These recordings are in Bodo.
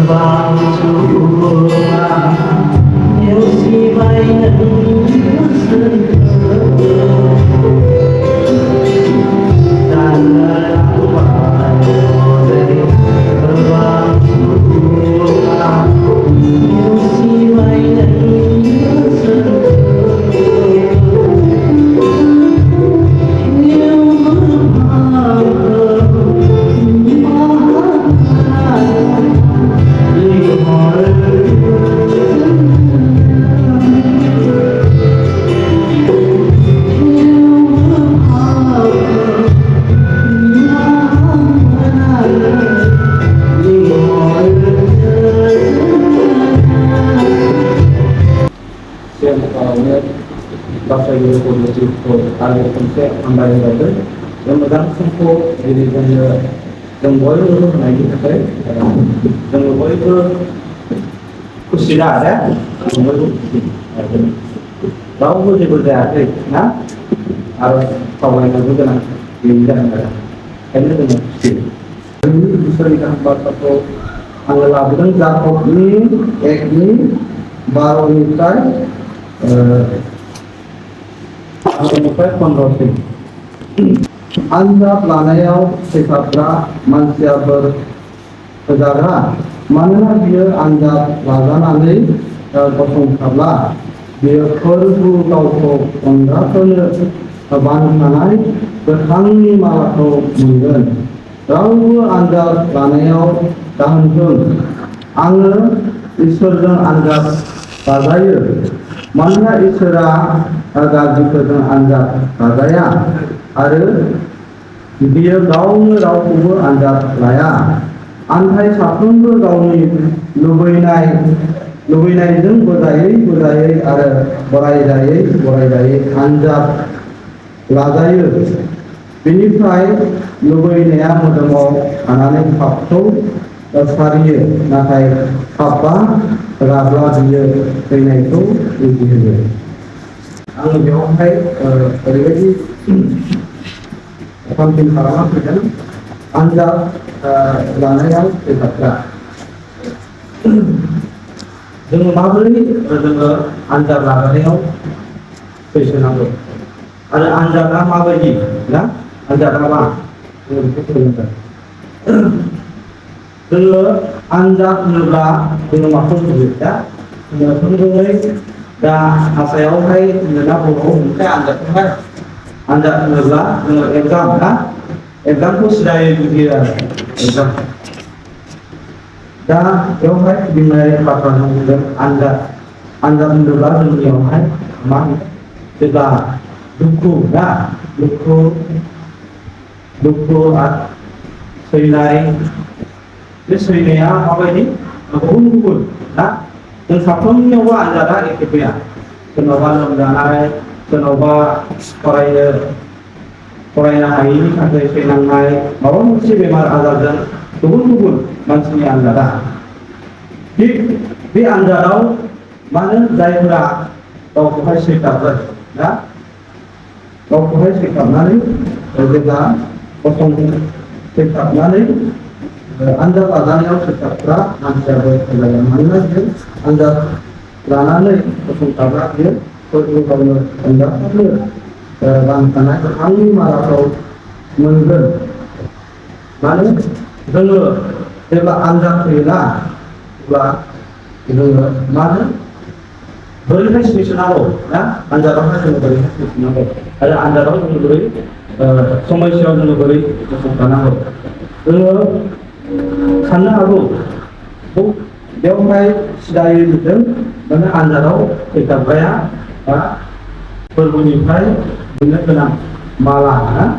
terbang curang yang si mainan dan terbang curang yang si mainan Bahasa Indonesia ada konsep ambil itu yang megang sempo jadi yang boleh itu naik ke yang boleh itu kusida ada yang boleh tahu boleh berjaya nah harus kawan yang juga nak diinjak ada ini dengan kusida ini bisa dikatakan atau anggap dengan Jakob ini baru nikah Sampai konversi. Anda planayau sekapra manusia bersejarah. Mana dia anda lagananai kosong kabla. Dia perlu tahu kondrasnya bananai berhangi malatau mungkin. Lalu anda planayau tahanjun. Anga istorjan anda padaya. Mana isra gaji kerja anda kaya, ada dia gaung rauku anda laya, antai sapun gaung lubainai jeng bodai ada borai daya anda lagaya, benifai lubainaya mudamo anane fakto sariye nakai apa rabla dia kena itu dia. Ang biyohay terjadi penting karena kerjaan anda lanayang tetaplah dengan mabeli dengan anda lanayang pesenang ada anda nama bagi na anda nama dengan anda nela dengan maksud kita dengan pendengar dah saya orang nela bohong kita anda nela dengan exam lah exam tu sudah dia exam dah orang dimulai pakai anda nela dengan orang mana kita duku dah duku selai Sesuainya apa ini? Berkumpul, nah, dan satunya wah adalah ekipnya. Kenapa lembaga, kenapa Korea hari ini ada senang naik, bahwa mesti memang ada dan berkumpul manusia anda. Di anda tahu mana daerah tahu kau sikap ber, nah, tahu kau sikap nari, juga kosong sikap nari. Anda padanya secara anda berjalan mana dia anda lanane kosong tabrak dia perlu kalau anda perlu bangkana kami marah mungkin mana dulu coba anda pilih mana berikan misalnya ya anda orang yang berikan misalnya ada anda orang yang beri semua siapa yang beri kosong tanah dulu karena aku, dia orang sedaya itu, mana anda tahu kita bayar, berbunyi baik dengan malah,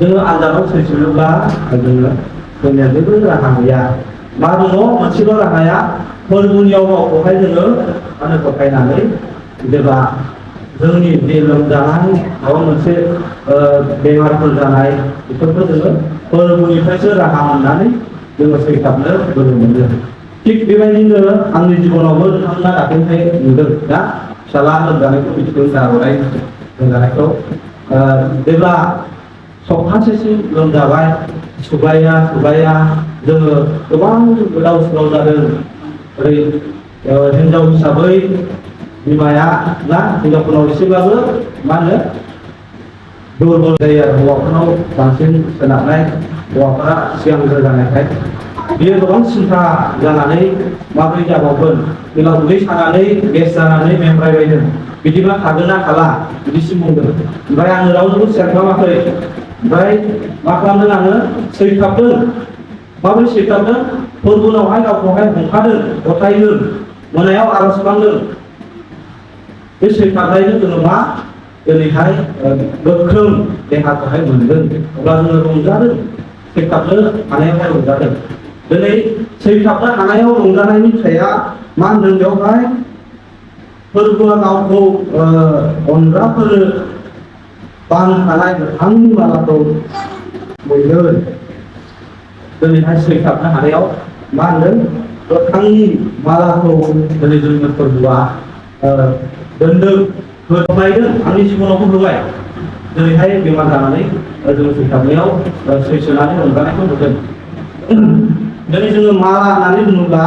dengan anda tahu sesuatu dengan itu rahaya, malu masih rahaya, berbunyi awak pakai dengan mana pakai nanti, dia जोंनि बे लोमजानाय माबा मोनसे बेमारफोर जानाय बेफोरखौ जोङो फोरबोनिफ्रायसो राहा मोननानै जोङो सैथाबनो बोलो मोनो थिग बेबायदिनो आंनि जिबनावबो नोंथांमोना दाख्लैहाय नुदों ना फिसाला लोमजानायखौ मिथिदों जाबाय लोमजानायखौ जेब्ला सप्तासेसिम लोमजाबाय सुबाया जोङो गोबां गोदाव सोराव जादों ओरै हिनजाव हिसाबै बिमाया ना हिनजावफोरनाव एसेब्लाबो मा होनो दुरबल जायो आरो हौवाफोरनाव बांसिन सोनारनाय हौवाफोरा सिगांग्रो जानायखाय बियो गोबां सिन्था जानानै माबोरै जाबावगोन जोंनाव उदै सानानै गेस जानानै मेंबायबायदों बिदिबा थागोन ना थाला बिदिसिम बुंदों ओमफ्राय आङो रावजोंबो सेयार खालामाखै ओमफ्राय मा खालामदों आङो सैथाबदों माबोरै सैथाबदों फोरबोनावहाय गावखौहाय हमखादों गथायदों मोनायाव आर'ज खालामदों बे सैथाबनायजों जोङो मा दिनैहाय गोख्रों देहाखौहाय मोनगोन अब्ला जोङो रंजादों सैथाबनो हानायावहाय रंजादों दिनै सैथाबनो हानायाव रंजानायनि फिथाइया मा होनदों बेवहाय फोरबोआ गावखौ अनग्राफोरनो बानखानाय गोथांनि मालाखौ मोनगोन दिनैहाय सैथाबनो हानायाव मा होनदों गोथांनि मालाखौ दिनै जोंनि फोरबोआ दोनदों होनायदों आंनि जिबनावबो होबाय दिनैहाय बेमार जानानै जोङो सैथाबनायाव सैसोनानै रंजानायखौ नुदों दिनै जोङो माला होननानै बुङोब्ला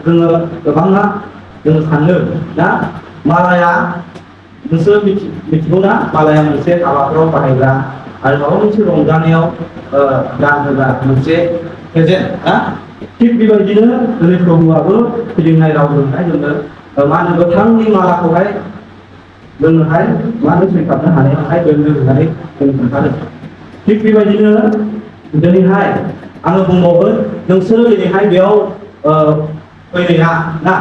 जोङो गोबाङा जोङो सानो ना मालाया नोंसोर मिथिगौ ना मालाया मोनसे हाबाफोराव बाहायग्रा आरो माबा मोनसे रंजानायाव गानहोग्रा मोनसे प्रेजेन्ट ना थिग बेबायदिनो दिनै प्रभुआबो फिदिंनाय रावजोंहाय जोङो मा होनो गोथांनि मालाखौहाय जोङोहाय मा होनो सैथाबनो हानायावहाय दोनदों होननानै जों खोन्थादों थिग बेबायदिनो दिनैहाय आङो बुंबावगोन नोंसोरो दिनैहाय बेयाव फैनाया ना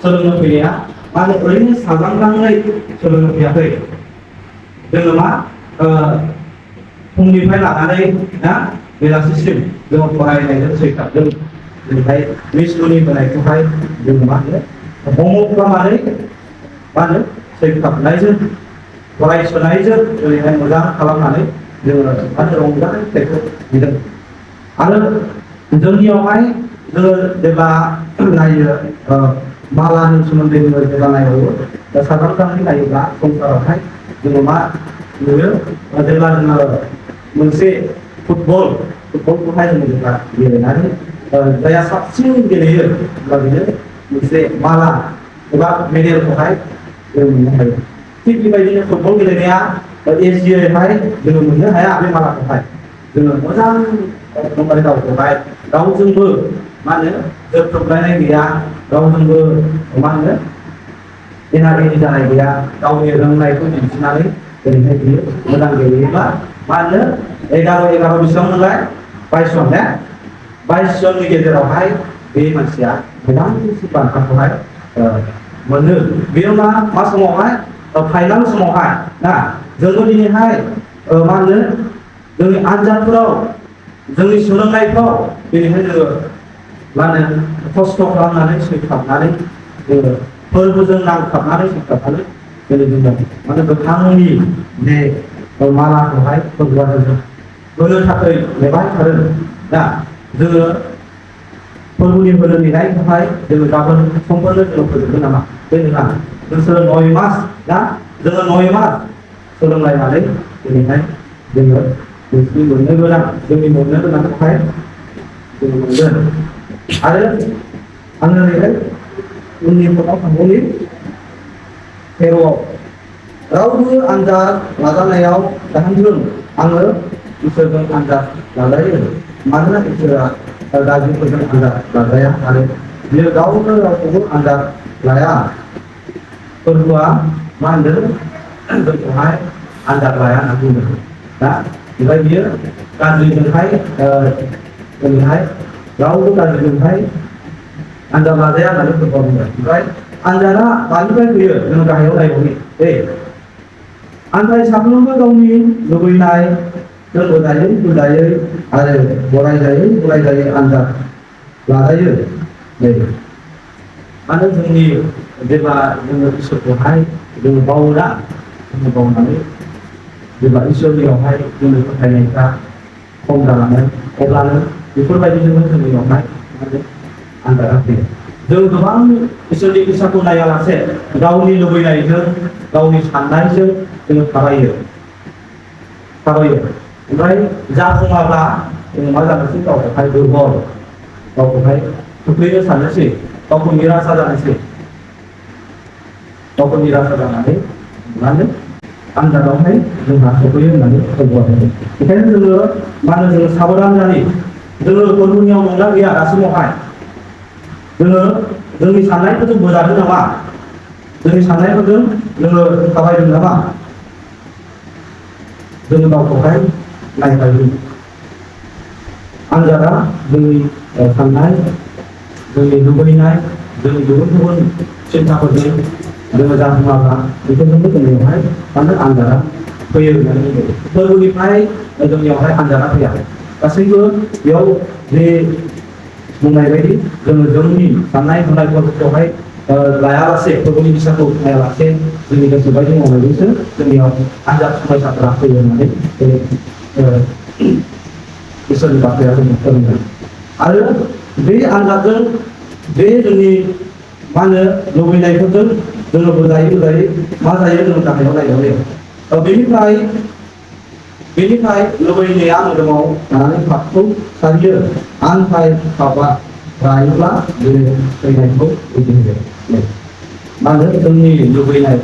सोलोंनो फैनाया मा होनो ओरैनो साजांगाङै सोलोंनो फैयाखै जोङो मा फुंनिफ्राय लानानै ना बेलासिसिम जोङो फरायनायजों सैथाबजों दिनैहाय मिसुनि होनायखौहाय जोङो मा होनो हमवर्क खालामनानै मा होनो सैथाबनायजों फरायसोनायजों दिनैहाय मोजां खालामनानै जोङो मा होनो रंजानाय फिथाइखौ मोनदों आरो जोंनियावहाय जोङो जेब्ला नायो मालानि सोमोन्दै जोङो जेब्ला नायबावो दा साधारनथायै नायोब्ला संसारावहाय जोङो मा नुयो जेब्ला जोङो मोनसे फुटबलखौहाय जोङो जेब्ला गेलेनानै जायहा साबसिन गेलेयो अब्ला बेनो मोनसे माला एबा मेडेलखौहाय जों मोननो हायो थिग बेबायदिनो फुटबल गेलेनाया एजियैहाय जोङो मोननो हाया बे मालाखौहाय जोङो मोजां एकदमबारे गावखौहाय रावजोंबो मा होनो जोबथोबलायनाय गैया रावजोंबो मा होनो एना एनि जानाय गैया गावनि रोंनायखौ दिन्थिनानै ओरैहाय बियो मोजां गेलेयोब्ला मा होनो 11 बेसेबां मोनलाय 22 जन ने 22 जननि गेजेरावहाय बे मानसिया गोबांसिन बान्थाखौहाय मोनो बेयो मा समावहाय फाइनाल समावहाय ना जोंबो दिनैहाय मा होनो जोंनि आनजादफोराव जोंनि सोलोंनायफ्राव दिनैहाय जोङो मा होनो खस्थ' खालामनानै सैथाबनानै जोङो फोरबोजों नांथाबनानै सैथाबनानै दिनै जोङो माने गोथांनि बे मालाखौहाय फोरबोआ जों होनो थाखाय नेबाय थादों दा जोङो फोरबोनि होनो नेनायखौहाय जोङो गाबोन समफोरनो जोङो फोजोबगोन नामा बे नङा नोंसोरो 9 मास ना जोङो 9 मास सोलोंलायनानै दिनैहाय जोङो नोंसोरनि मोननो गोनां जोंनि मोननो गोनांखौहाय जोङो मोनगोन आरो आङो नैहाय उननि फटआव थांबावनि 13 रावबो आनजाद नाजानायाव जाहांथों आङो इसोरजों आनजाद लाजायो मानोना इसोरा गाज्रिफोरजों आनजाद लाजाया आरो बियो गावनो रावखौबो आनजाद लाया फोरबोआ मा होनदों जोंखौहाय आनजाद लाया होनना बुंदों दा ओमफ्राय बियो गाज्रिजोंहाय जोंहाय रावबो गाज्रिजोंहाय आनजाद लाजाया होननानै फोरबोआ बुंदों ओमफ्राय आनजादा मानिफ्राय फैयो जोङो गाहायाव नायबावनि आनजाय साफ्रोमबो गावनि लुबैनाय होजायै आरो बरायजायै आनजाद लाजायो मानो जोंनि जेब्ला जोङो इसोरखौहाय जोङो बावोना जोङो बावनानै जेब्ला इसोरनियावहाय जोंनि फोथायनायफ्रा खम जालाङो अब्लानो बेफोरबायदिजोंनो जोंनियावहाय आनजादा फैयो जों गोबां इसोरनि इसाखौ नायालासे गावनि लुबैनायजों गावनि साननायजों जोङो थाबायो ओमफ्राय जाफुङाब्ला जों मा जानोसै गावखौहाय दुर्बल गावखौहाय खोख्लैनो साननोसै गावखौ निराशा जानोसै गावखौ निराशा जानानै मा होनो आनजादावहाय जोंहा सफैयो होननानै बुंबाय बेखायनो जोङो मा होनो जोङो साबधान जानि जोङो गुबुननियाव नंला गैया दासिमावहाय जोङो जोंनि साननायफोरजों बोजादों नामा जोंनि साननायफोरजों जोङो थाबायदों नामा जोङो गावखौहाय नायबाय आनजादा जोंनि साननाय जोंनि लुबैनाय जोंनि गुबुन गुबुन सिन्थाफोरजों जोङो जाफुङाब्ला बेफोरजोंबो जोंनियावहाय मानो आनजादा फैयो होननानै बुङो फोरबोनिफ्राय जोंनियावहाय आनजादा फैया गासैबो बेयाव जे बुंनाय बायदि जोङो जोंनि साननाय हनायफोरखौहाय लायालासे फोरबोनि बिसाखौ लायालासे जोंनि गोसो बायदि मावनायजोंसो जोंनियाव आनजाद समयसाफोरा फैयो होननानै इसोरनि बाथ्राया जोंनो फोरोंदों आरो बे आनजादजों बे जोंनि मा होनो लुबैनायफोरजों जोङो बोजायै मा जायो जोङो गाहायाव नायलांनो बेनिफ्राय लुबैनाया मोदोमाव लानानै पापखौ सारियो आनफाय पापा रायोब्ला जोङो थैनायखौ बुजिहोयो मा होनो जोंनि लुबैनाय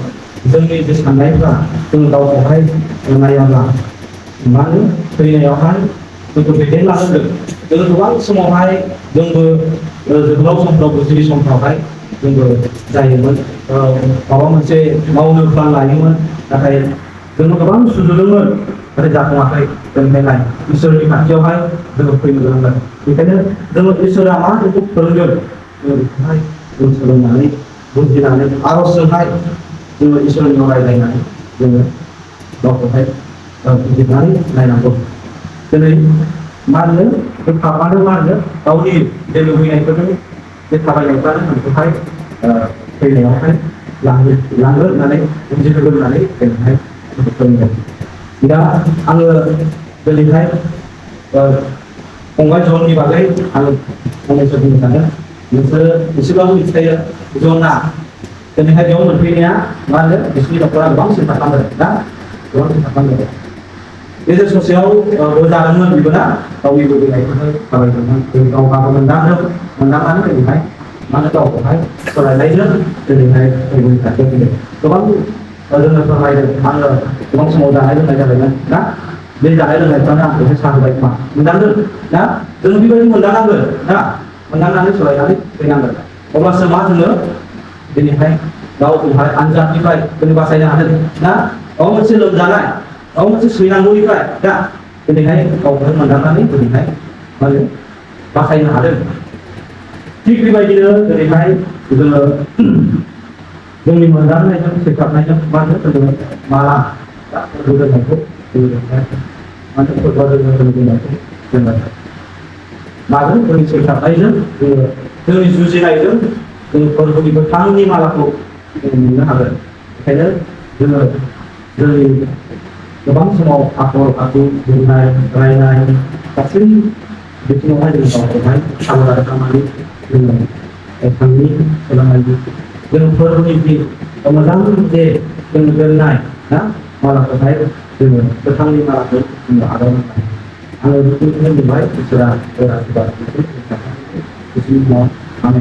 जोंनि जे साननायफ्रा जों गावखौहाय नायाब्ला मा होनो थैनायावहाय जोंखौ दैदेनलांगोन जोङो गोबां समावहाय जोंबो जोहोलाव समफ्राव बुजिलि समफ्रावहाय जोंबो जायोमोन माबा मोनसे मावनो प्लान लायोमोन नाथाय जोङो गोबां सुजुदोंमोन नाथाय जाफुङाखै बेनिखायनो इसोरनि खाथियावहाय जोङो फैनो गोनां जादों बेखायनो जोङो इसोरा मा जोंखौ फोरोंगोन जोङो बेखौहाय जों सोलोंनानै बुजिनानै आरजजोंहाय जोङो इसोरनियाव रायज्लायनानै जोङो गावखौहाय बिजिरनानै नायनांगौ दिनै मा होनो बे पापानो मा होनो गावनि जे लुबैनायफोरजों बे थाबायनायफ्रानो नोंखौहाय फैनायावहाय लांगोन होननानै बुजिहोगोन होननानै दिनैहाय फोरोंदों दा आङो दिनैहाय फंबाय जननि बागै आङो फंनैसो बुंनो सानदों नोंसोरो एसेबाबो मिथिखायो जना दिनैहाय बेयाव मोनफैनाया मा होनो बिसोरनि न'खरा गोबां सिन्था खालामदों ना गोबां सिन्था खालामदों गेजेर ससेयाव बोजादोंमोन बेबो ना गावनि लुबैनायखौनो खालामदोंमोन गावहाबो मोनदांनानै दिनैहाय मा होनो गावखौहाय सोलायनायजों दिनैहाय फैगोन खाथियाव फैदों गोबां जोङो फोरमायदों आङो गोबां समाव जानाय लोंनाय जाबायमोन ना बे जानाय लोंनायफ्रानो आंखौ एसे साहोबाय खोमा मोनदांदों ना जों बेबायदि मोनदांनांगोन ना मोनदांनानै सोलायनानै फैनांगोन अब्लासो मा जोङो दिनैहाय गावखौहाय आनजादनिफ्राय जों बासायनो हादों ना माबा मोनसे लोमजानाय माबा मोनसे सैनांगौनिफ्राय दा दिनैहाय गावखौहाय मोनदांनानै दिनैहाय मा होनो बासायनो हादों थिग बेबायदिनो दिनैहाय जोङो जोंनि मोनदांनायजों सेखाबनायजों मा होनो जोङो माला दोननायखौ माने फोरबो दोननायखौ जोङो माजों जोंनि सेखाबनायजों जोङो जोंनि जुजिनायजों जों फोरबोनि गोथांनि मालाखौ जों मोननो हागोन बेखायनो जोङो जोंनि गोबां समाव आखल आखु बुंनाय रायनाय गासै बिथिङावहाय जों गावखौहाय साबधान खालामनानै जोङो थांनि सोलोंनांगौ जों फोरबोनि जि मोजां जे जों दोननाय ना मालाखौहाय जोङो गोथांनि मालाखौ जोङो आजावनांगौ आङो बेखौनो बुंबाय इसोरा बिसोरनि उनाव आङो